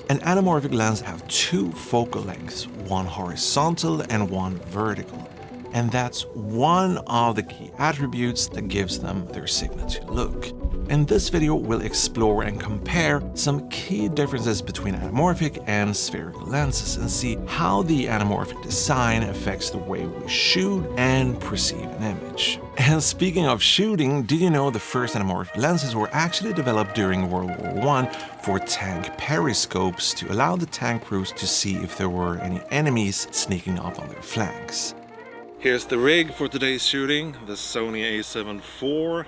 An anamorphic lens have two focal lengths, one horizontal and one vertical. And that's one of the key attributes that gives them their signature look. In this video, we'll explore and compare some key differences between anamorphic and spherical lenses and see how the anamorphic design affects the way we shoot and perceive an image. And speaking of shooting, did you know the first anamorphic lenses were actually developed during World War I for tank periscopes to allow the tank crews to see if there were any enemies sneaking up on their flanks. Here's the rig for today's shooting, the Sony A7iv IV.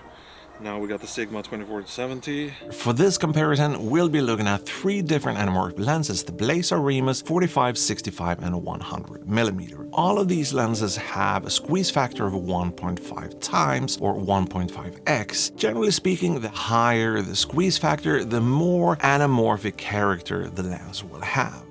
Now we got the Sigma 24-70. For this comparison, we'll be looking at three different anamorphic lenses, the Blazar Remus 45, 65 and 100mm. All of these lenses have a squeeze factor of 1.5 times or 1.5x. Generally speaking, the higher the squeeze factor, the more anamorphic character the lens will have.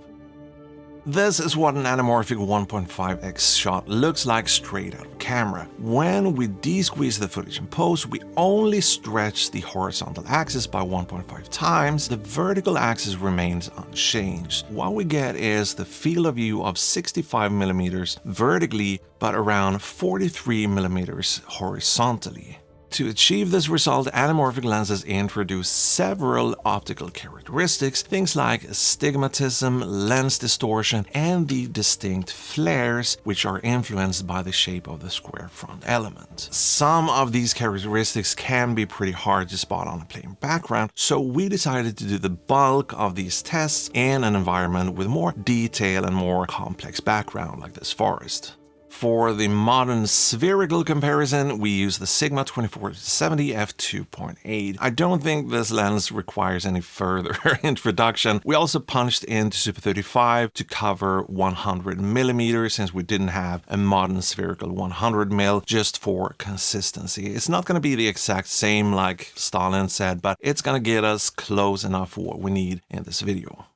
This is what an anamorphic 1.5x shot looks like straight out of camera. When we de-squeeze the footage in post, we only stretch the horizontal axis by 1.5 times, the vertical axis remains unchanged. What we get is the field of view of 65mm vertically, but around 43mm horizontally. To achieve this result, anamorphic lenses introduce several optical characteristics, things like astigmatism, lens distortion, and the distinct flares, which are influenced by the shape of the square front element. Some of these characteristics can be pretty hard to spot on a plain background, so we decided to do the bulk of these tests in an environment with more detail and more complex background, like this forest. For the modern spherical comparison, we use the Sigma 24-70 f2.8. I don't think this lens requires any further introduction. We also punched into Super 35 to cover 100mm since we didn't have a modern spherical 100mm just for consistency. It's not going to be the exact same like Stalin said, but it's going to get us close enough for what we need in this video.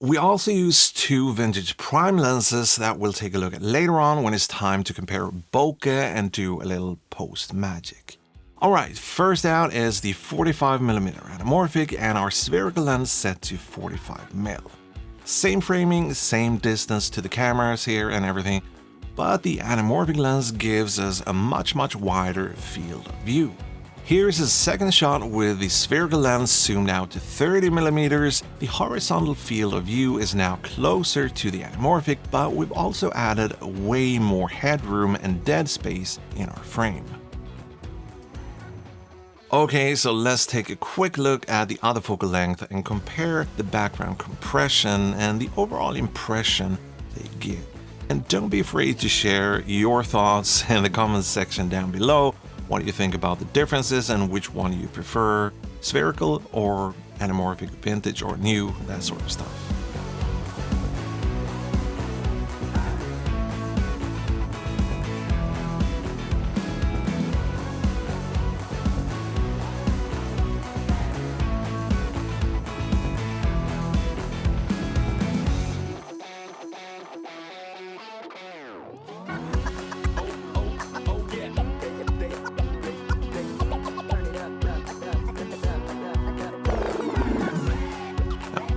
We also use two vintage prime lenses that we'll take a look at later on when it's time to compare bokeh and do a little post magic. Alright, first out is the 45mm anamorphic and our spherical lens set to 45mm. Same framing, same distance to the cameras here and everything, but the anamorphic lens gives us a much wider field of view. Here's a second shot with the spherical lens zoomed out to 30mm. The horizontal field of view is now closer to the anamorphic, but we've also added way more headroom and dead space in our frame. Okay, so let's take a quick look at the other focal length and compare the background compression and the overall impression they give. And don't be afraid to share your thoughts in the comments section down below. What do you think about the differences and which one you prefer, spherical or anamorphic, vintage or new, that sort of stuff.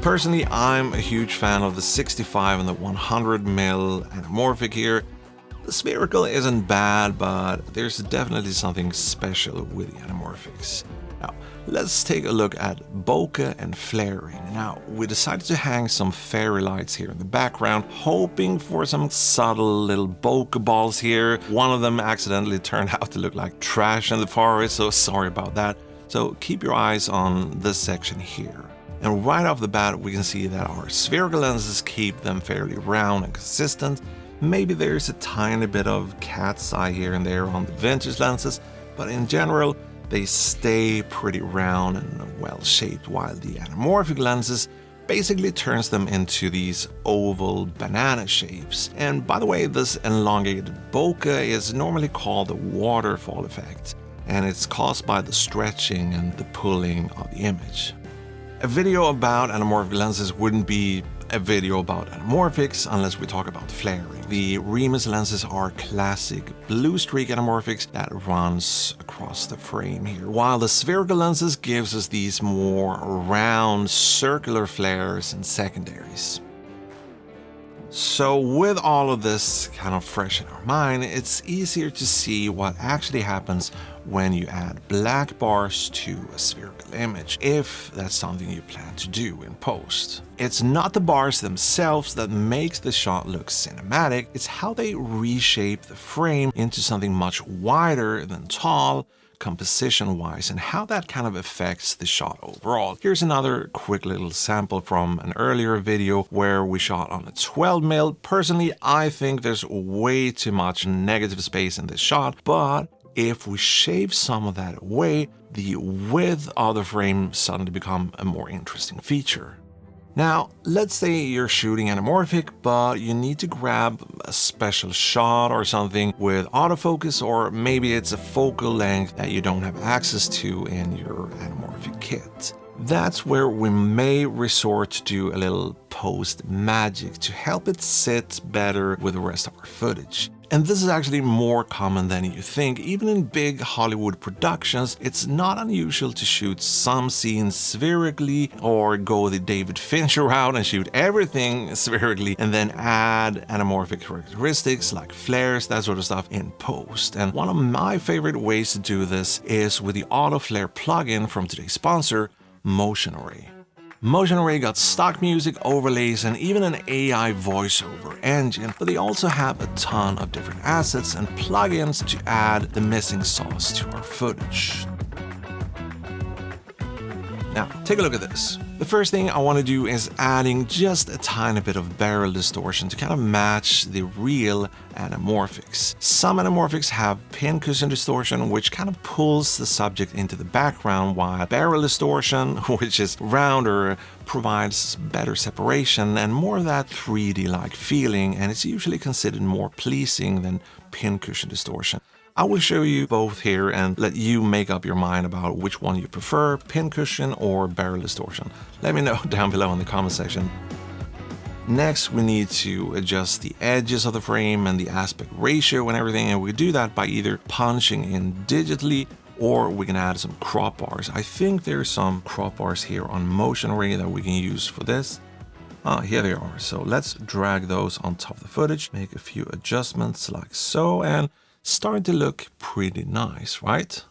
Personally, I'm a huge fan of the 65 and the 100mm anamorphic here. The spherical isn't bad, but there's definitely something special with the anamorphics. Now, let's take a look at bokeh and flaring. Now, we decided to hang some fairy lights here in the background, hoping for some subtle little bokeh balls here. One of them accidentally turned out to look like trash in the forest, so sorry about that. So keep your eyes on this section here. And right off the bat, we can see that our spherical lenses keep them fairly round and consistent. Maybe there's a tiny bit of cat's eye here and there on the vintage lenses, but in general, they stay pretty round and well-shaped, while the anamorphic lenses basically turns them into these oval banana shapes. And by the way, this elongated bokeh is normally called the waterfall effect, and it's caused by the stretching and the pulling of the image. A video about anamorphic lenses wouldn't be a video about anamorphics unless we talk about flaring. The Remus lenses are classic blue streak anamorphics that runs across the frame here, while the spherical lenses gives us these more round circular flares and secondaries. So with all of this kind of fresh in our mind, it's easier to see what actually happens when you add black bars to a spherical image, if that's something you plan to do in post. It's not the bars themselves that makes the shot look cinematic, it's how they reshape the frame into something much wider than tall, composition-wise, and how that kind of affects the shot overall. Here's another quick little sample from an earlier video where we shot on a 12mm. Personally, I think there's way too much negative space in this shot, but if we shave some of that away, the width of the frame suddenly becomes a more interesting feature. Now, let's say you're shooting anamorphic, but you need to grab a special shot or something with autofocus, or maybe it's a focal length that you don't have access to in your anamorphic kit. That's where we may resort to do a little post magic to help it sit better with the rest of our footage. And this is actually more common than you think. Even in big Hollywood productions, it's not unusual to shoot some scenes spherically or go the David Fincher route and shoot everything spherically and then add anamorphic characteristics like flares, that sort of stuff in post. And one of my favorite ways to do this is with the Auto Flare plugin from today's sponsor, Motion Array. Motion Array got stock music, overlays, and even an AI voiceover engine, but they also have a ton of different assets and plugins to add the missing sauce to our footage. Now, take a look at this. The first thing I want to do is adding just a tiny bit of barrel distortion to kind of match the real anamorphics. Some anamorphics have pincushion distortion, which kind of pulls the subject into the background, while barrel distortion, which is rounder, provides better separation and more of that 3D-like feeling, and it's usually considered more pleasing than pincushion distortion. I will show you both here and let you make up your mind about which one you prefer, pincushion or barrel distortion. Let me know down below in the comment section. Next, we need to adjust the edges of the frame and the aspect ratio and everything, and we do that by either punching in digitally or we can add some crop bars. I think there's some crop bars here on Motion Array that we can use for this. Here they are. So let's drag those on top of the footage, make a few adjustments like so, and starting to look pretty nice, right?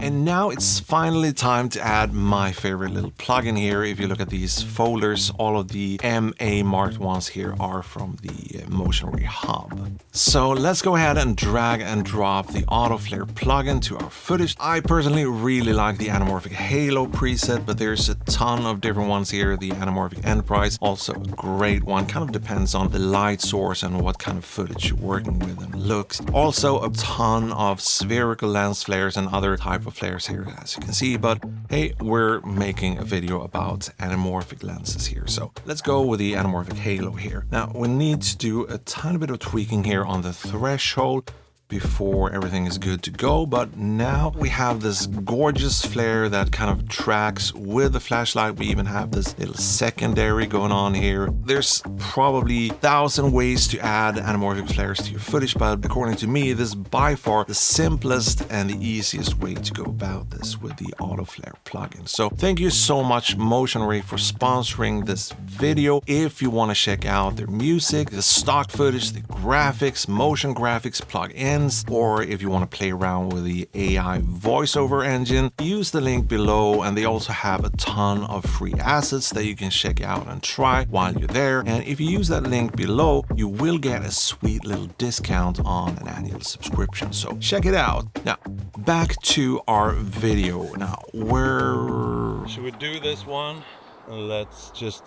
And now it's finally time to add my favorite little plugin here. If you look at these folders, all of the MA marked ones here are from the Motion Array hub. So let's go ahead and drag and drop the Auto Flare plugin to our footage. I personally really like the Anamorphic Halo preset, but there's a ton of different ones here. The Anamorphic Enterprise, also a great one, kind of depends on the light source and what kind of footage you're working with and looks. Also a ton of spherical lens flares and other type of flares here, as you can see, but hey, we're making a video about anamorphic lenses here, so let's go with the Anamorphic Halo here. Now we need to do a tiny bit of tweaking here on the threshold before everything is good to go, but now we have this gorgeous flare that kind of tracks with the flashlight. We even have this little secondary going on here. There's probably 1,000 ways to add anamorphic flares to your footage, but according to me, this is by far the simplest and the easiest way to go about this with the Auto Flare plugin. So thank you so much Motion Array for sponsoring this video. If you want to check out their music, the stock footage, the graphics, motion graphics, plugins, or if you want to play around with the AI voiceover engine, use the link below, and they also have a ton of free assets that you can check out and try while you're there. And if you use that link below, you will get a sweet little discount on an annual subscription, so check it out. Now back to our video. Now where should we do this one? Let's just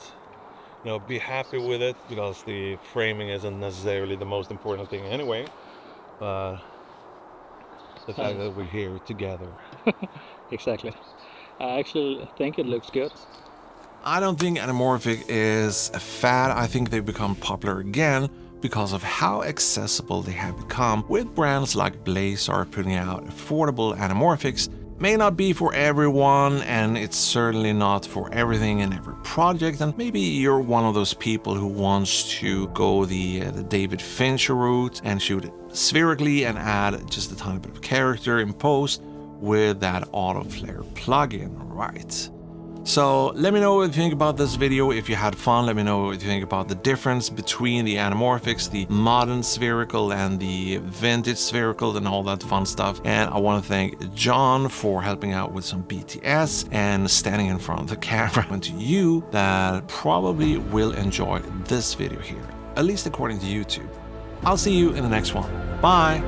be happy with it, because the framing isn't necessarily the most important thing anyway. The fact that we're here together. Exactly. I actually think it looks good. I don't think anamorphic is a fad. I think they've become popular again because of how accessible they have become, with brands like Blazar putting out affordable anamorphics May not be for everyone, and it's certainly not for everything in every project, and maybe you're one of those people who wants to go the David Fincher route and shoot it spherically and add just a tiny bit of character in post with that auto flare plugin, right? So let me know what you think about this video. If you had fun, let me know what you think about the difference between the anamorphics, the modern spherical and the vintage spherical and all that fun stuff. And I want to thank John for helping out with some BTS and standing in front of the camera. And to you that probably will enjoy this video here, at least according to YouTube. I'll see you in the next one. Bye!